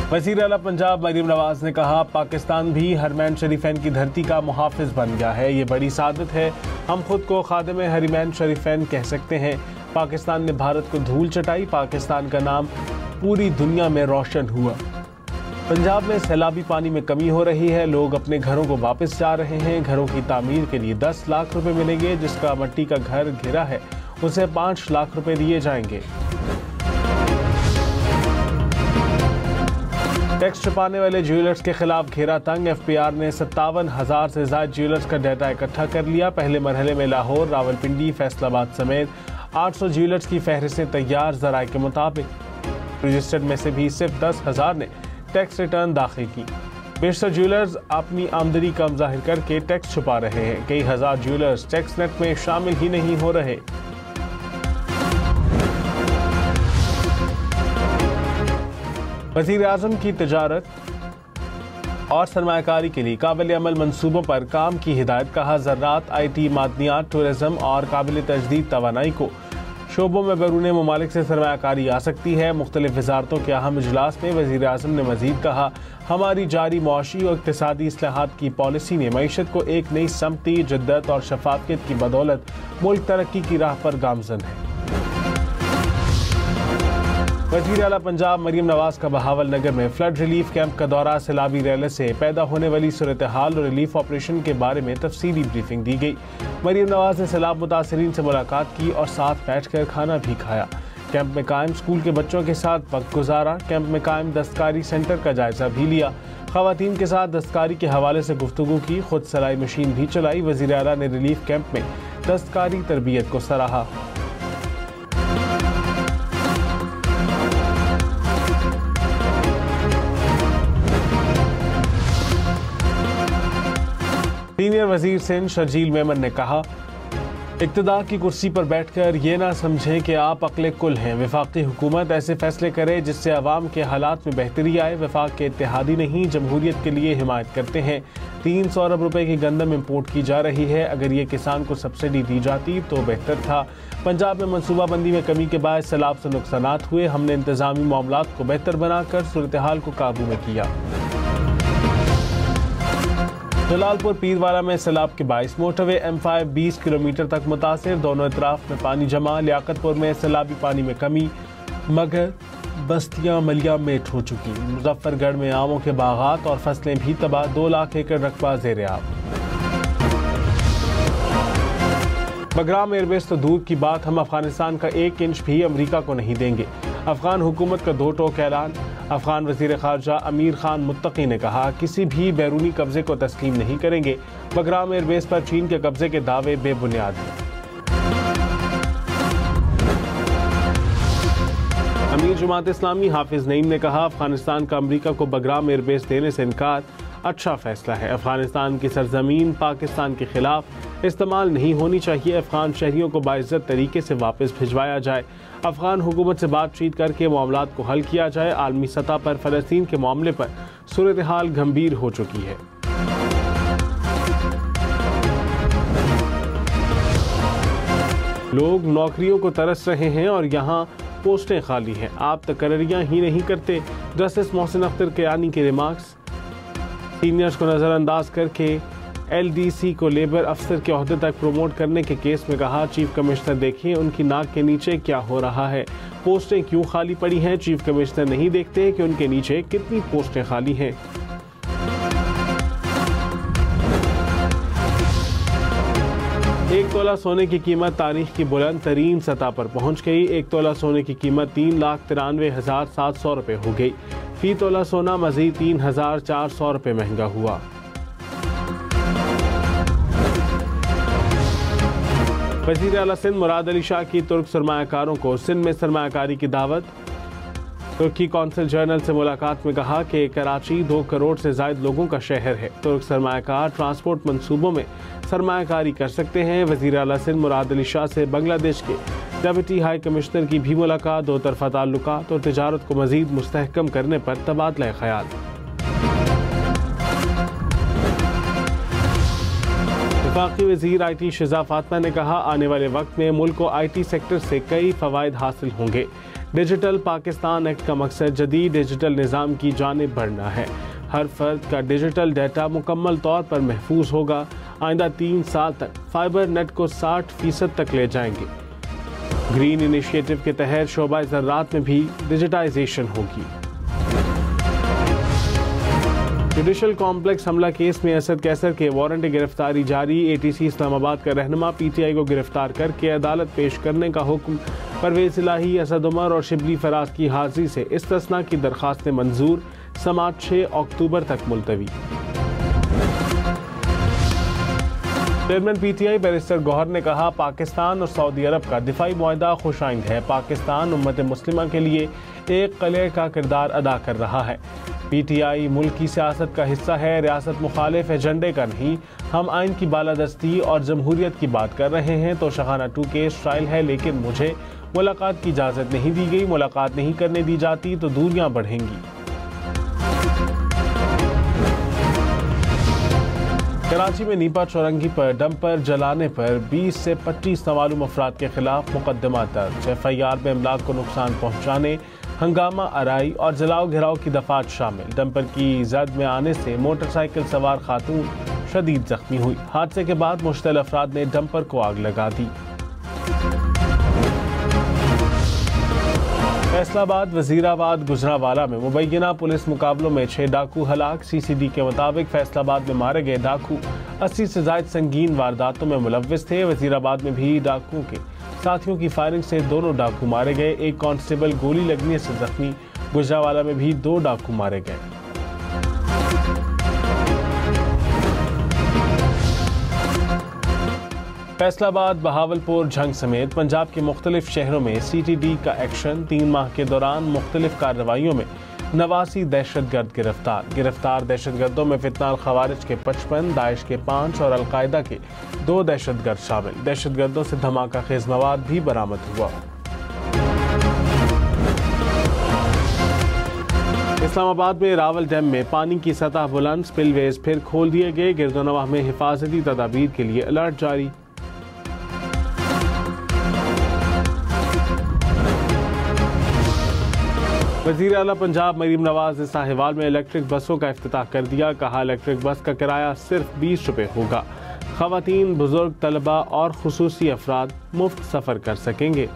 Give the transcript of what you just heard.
वज़ीर आला पंजाब मरीम नवाज ने कहा, पाकिस्तान भी हरमैन शरीफैन की धरती का मुहाफिज बन गया है। ये बड़ी सादत है। हम खुद को खादिम हरमैन शरीफैन कह सकते हैं। पाकिस्तान ने भारत को धूल चटाई। पाकिस्तान का नाम पूरी दुनिया में रोशन हुआ। पंजाब में सैलाबी पानी में कमी हो रही है। लोग अपने घरों को वापस जा रहे हैं। घरों की तामीर के लिए 10 लाख रुपए मिलेंगे। जिसका मट्टी का घर घिरा है उसे 5 लाख रुपए दिए जाएंगे। टैक्स छुपाने वाले ज्वेलर्स के खिलाफ घेरा तंग। FPR ने 57,000 से ज्यादा ज्वेलर्स का डाटा इकट्ठा कर लिया। पहले मरहले में लाहौर, रावलपिंडी, फैसलाबाद समेत 800 ज्वेलर्स की फहरिस्तें तैयार। ज़राए के मुताबिक रजिस्टर्ड में से भी सिर्फ 10,000 ने टैक्स रिटर्न दाखिल की। बेशतर ज्वेलर्स अपनी आमदनी कम जाहिर करके टैक्स छुपा रहे हैं। कई हजार ज्वेलर्स टैक्स नेट में शामिल ही नहीं हो रहे। वज़ीर आज़म की तिजारत और सरमायाकारी के लिए काबिल अमल मंसूबों पर काम की हिदायत। कहा, ज़राअत, IT, मादनियात, टूरिज्म और काबिल तजदीद तवानाई को शोबों में बैरून ममालिक से सरमायाकारी आ सकती है। मुख्तलिफ वजारतों के अहम इजलास में वज़ीर आज़म ने मज़ीद कहा, हमारी जारी मुआशी और इक़्तिसादी इस्लाहात की पॉलिसी ने मईशत को एक नई समती, जिद्दत और शफाफियत की बदौलत मुल्क तरक्की की राह पर गामज़न है। वज़ीर आला पंजाब मरीम नवाज का बहावल नगर में फ्लड रिलीफ कैंप का दौरा। सैलाबी रेलवे से पैदा होने वाली सूरत हाल और रिलीफ ऑपरेशन के बारे में तफसीली ब्रीफिंग दी गई। मरीम नवाज ने सैलाब मुतासरीन से मुलाकात की और साथ बैठकर खाना भी खाया। कैंप में कायम स्कूल के बच्चों के साथ वक्त गुजारा। कैंप में कायम दस्तकारी सेंटर का जायजा भी लिया। खवातीन के साथ दस्तकारी के हवाले से गुफ्तगू की। खुद सिलाई मशीन भी चलाई। वज़ीर आला ने रिलीफ कैंप में दस्तकारी तरबियत को सराहा। सीनियर वजीर सिंध शर्जील मेमन ने कहा, इक़्तिदार की कुर्सी पर बैठकर ये ना समझें कि आप अक्ल कुल हैं। वफाकी हुकूमत ऐसे फैसले करे जिससे अवाम के हालात में बेहतरी आए। वफाक के इत्तेहादी नहीं, जमहूरियत के लिए हिमायत करते हैं। 300 अरब रुपए की गंदम इम्पोर्ट की जा रही है। अगर ये किसान को सब्सिडी दी जाती तो बेहतर था। पंजाब में मनसूबाबंदी में कमी के बाद सैलाब से नुकसानात हुए। हमने इंतजामी मामलात को बेहतर बनाकर सूरत हाल को काबू में किया। जलालपुर पीरवाला में सैलाब के बाइस मोटरवे M5 20 किलोमीटर तक मुतासिर। दोनों इतराफ में पानी जमा। लियाकतपुर में सैलाबी पानी में कमी मगर बस्तियां मलिया मेट हो चुकी। मुजफ्फरगढ़ में आमों के बागात और फसलें भी तबाह। 2 लाख एकड़ रकबा ज़ेर आब। बगराम एयरबेस तो दूर की बात, हम अफगानिस्तान का 1 इंच भी अमरीका को नहीं देंगे। अफगान हुकूमत का 2 टोक ऐलान। अफगान वज़ीर ख़ारजा अमीर खान मुत्तकी ने कहा, किसी भी बैरूनी कब्जे को तस्लीम नहीं करेंगे। बगराम एयरबेस पर चीन के कब्जे के दावे बेबुनियाद हैं। अमीर जमात इस्लामी हाफिज नईम ने कहा, अफगानिस्तान का अमरीका को बगराम एयरबेस देने से इनकार अच्छा फैसला है। अफगानिस्तान की सरजमीन पाकिस्तान के खिलाफ इस्तेमाल नहीं होनी चाहिए। अफगान शहरियों को बाइज्जत तरीके से वापस भिजवाया जाए। अफगान हुकूमत से बातचीत करके मामलात को हल किया जाए। आलमी सतह पर फ़लस्तीन के मामले पर सूरत हाल गंभीर हो चुकी है। लोग नौकरियों को तरस रहे हैं और यहाँ पोस्टें खाली हैं। आप तकर्रियाँ ही नहीं करते। जस्टिस मोहसिन अख्तर कियानी के रिमार्क्स। सीनियर्स को नज़रअंदाज करके LDC को लेबर अफसर के ओहदे तक प्रमोट करने के केस में कहा, चीफ कमिश्नर देखिए उनकी नाक के नीचे क्या हो रहा है। पोस्टें क्यों खाली पड़ी हैं। चीफ कमिश्नर नहीं देखते कि उनके नीचे कितनी पोस्टें खाली हैं। एक तोला सोने की कीमत तारीख की बुलंद तरीन सतह पर पहुंच गई। 1 तोला सोने की कीमत 3,93,700 रुपये हो गई। फी तोला सोना मजीद 3,400 रुपये महंगा हुआ। वज़ीर आला सिंध मुराद अली शाह की तुर्क सरमायाकारों को सिंध में सरमायाकारी की दावत। तुर्की कौंसिल जनरल से मुलाकात में कहा कि कराची 2 करोड़ से ज़ायद लोगों का शहर है। तुर्क सरमायाकार ट्रांसपोर्ट मंसूबों में सरमायाकारी कर सकते हैं। वज़ीर आला सिंध मुराद अली शाह से बांग्लादेश के डेप्यूटी हाई कमिश्नर की भी मुलाकात। 2 तरफ़ा ताल्लुकात और तिजारत को मज़ीद मुस्तहकम करने पर तबादला ख्याल। वफाकी वज़ीर IT शिजा फातिमा ने कहा, आने वाले वक्त में मुल्क को IT सेक्टर से कई फ़वाइद हासिल होंगे। डिजिटल पाकिस्तान एक्ट का मकसद जदीद डिजिटल निज़ाम की जानिब बढ़ना है। हर फर्द का डिजिटल डाटा मुकम्मल तौर पर महफूज होगा। आइंदा 3 साल तक फाइबर नेट को 60% तक ले जाएंगे। ग्रीन इनिशिएटिव के तहत शोबा ज़राअत में भी डिजिटाइजेशन होगी। जुडिशल कॉम्प्लेक्स हमला केस में असद कैसर के वारंट गिरफ्तारी जारी। ATC इस्लामाबाद का रहनुमा PTI को गिरफ्तार करके अदालत पेश करने का हुक्म। परवेज इलाही, असद उमर और शिबली फराज की हाजिरी से इस्तिस्ना की दरखास्तें मंजूर। समाअत 6 अक्टूबर तक मुलतवी। चेयरमैन PTI बैरिस्टर गौहर ने कहा, पाकिस्तान और सऊदी अरब का दिफाई मुआहदा खुशाइंद है। पाकिस्तान उम्मत मुस्लिमा के लिए एक कले का किरदार अदा कर रहा है। PTI मुल्क की सियासत का हिस्सा है, रियासत मुखालिफ एजेंडे का नहीं। हम आइन की बालादस्ती और जमहूरियत की बात कर रहे हैं तो शहाना 2 केस ट्रायल है, लेकिन मुझे मुलाकात की इजाज़त नहीं दी गई। मुलाकात नहीं करने दी जाती तो दूरियां बढ़ेंगी। कराची में नीपा चौरंगी पर डंपर जलाने पर 20 से 25 नामालूम अफराद के खिलाफ मुकदमा दर्ज। FIR में अमलाक को नुकसान पहुँचाने, हंगामा आराई और जलाओ घिराव की दफात शामिल। डंपर की जद में आने से मोटरसाइकिल सवार खातून शदीद जख्मी हुई। हादसे के बाद मुश्तल अफराद ने डंपर को आग लगा दी। फैसलाबाद, वजीराबाद, गुजरावाला में मुबैना पुलिस मुकाबलों में 6 डाकू हलाक। CCD के मुताबिक फैसलाबाद में मारे गए डाकू 80 से ज्यादा संगीन वारदातों में मुलव्विस थे। वजीराबाद में भी डाकुओं के साथियों की फायरिंग से 2 डाकू मारे गए। एक कांस्टेबल गोली लगने से जख्मी। गुजरावाला में भी 2 डाकू मारे गए। फैसलाबाद, बहावलपुर, झंग समेत पंजाब के मुख्तलिफ शहरों में CTD का एक्शन। 3 माह के दौरान मुख्तलिफ कार्रवाइयों में 89 दहशतगर्द गिरफ्तार। दहशतगर्दों में फितना खवारिज के 55, दाइश के 5 और अलकायदा के 2 दहशतगर्द शामिल। दहशतगर्दों से धमाका खेज मवाद भी बरामद हुआ। इस्लामाबाद में रावल डैम में पानी की सतह बुलंद। स्पिलवेज फिर खोल दिए गए। गिरदोनवाह में हिफाजती तदाबीर के लिए अलर्ट जारी। वज़ीर आला पंजाब मरीम नवाज ने साहिवाल में इलेक्ट्रिक बसों का इफ्तिताह कर दिया। कहा, इलेक्ट्रिक बस का किराया सिर्फ 20 रुपये होगा। ख़वातीन, बुजुर्ग, तलबा और खुसूसी अफराद मुफ्त सफ़र कर सकेंगे।